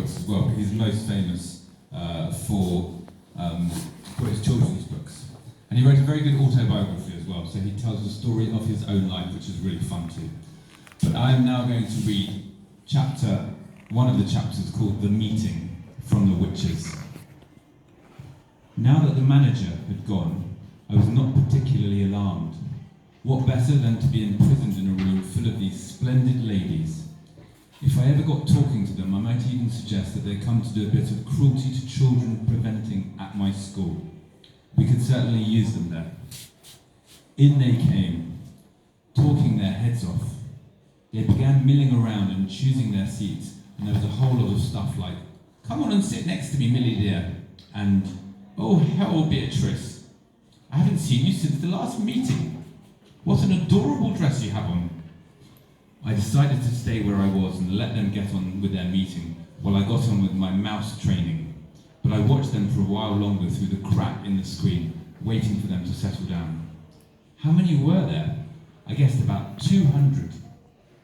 books as well, but he's most famous for his children's books. And he wrote a very good autobiography as well, so he tells the story of his own life, which is really fun too. But I am now going to read one of the chapters called The Meeting from the Witches. Now that the manager had gone, I was not particularly alarmed. What better than to be imprisoned in a room full of these splendid ladies? If I ever got talking to them, I might even suggest that they come to do a bit of cruelty to children preventing at my school. We could certainly use them there. In they came, talking their heads off. They began milling around and choosing their seats, and there was a whole lot of stuff like, "Come on and sit next to me, Millie dear," and "Oh, hell, Beatrice, I haven't seen you since the last meeting. What an adorable dress you have on." I decided to stay where I was and let them get on with their meeting while I got on with my mouse training. But I watched them for a while longer through the crack in the screen, waiting for them to settle down. How many were there? I guessed about 200.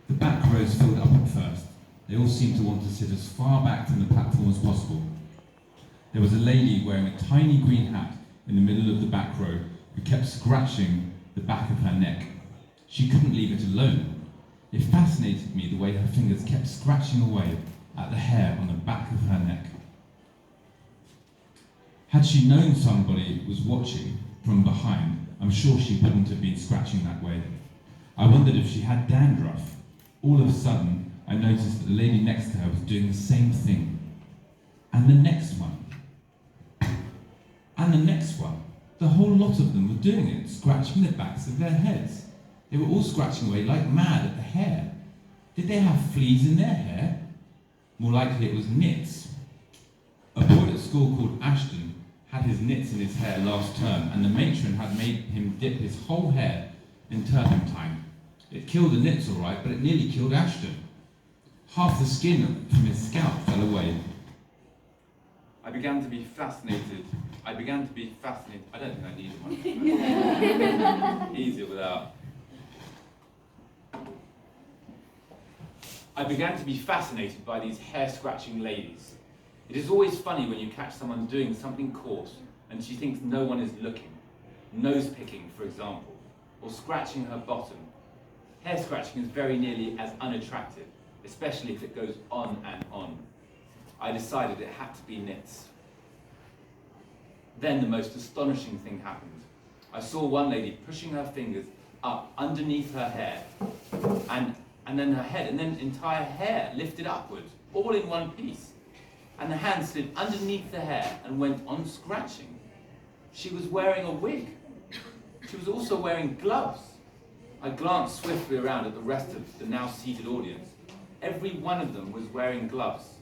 The back rows filled up at first. They all seemed to want to sit as far back from the platform as possible. There was a lady wearing a tiny green hat in the middle of the back row who kept scratching the back of her neck. She couldn't leave it alone. It fascinated me the way her fingers kept scratching away at the hair on the back of her neck. Had she known somebody was watching from behind, I'm sure she wouldn't have been scratching that way. I wondered if she had dandruff. All of a sudden, I noticed that the lady next to her was doing the same thing. And the next one. And the next one. The whole lot of them were doing it, scratching the backs of their heads. They were all scratching away like mad at the hair. Did they have fleas in their hair? More likely it was nits. A boy at school called Ashton had his nits in his hair last term, and the matron had made him dip his whole hair in turpentine. It killed the nits all right, but it nearly killed Ashton. Half the skin from his scalp fell away. I began to be fascinated. I don't think I needed one. Easier without. I began to be fascinated by these hair-scratching ladies. It is always funny when you catch someone doing something coarse and she thinks no one is looking. Nose-picking, for example, or scratching her bottom. Hair-scratching is very nearly as unattractive, especially if it goes on and on. I decided it had to be nits. Then the most astonishing thing happened. I saw one lady pushing her fingers up underneath her hair, and then her head, and then entire hair lifted upwards, all in one piece. And the hand slid underneath the hair and went on scratching. She was wearing a wig. She was also wearing gloves. I glanced swiftly around at the rest of the now seated audience. Every one of them was wearing gloves.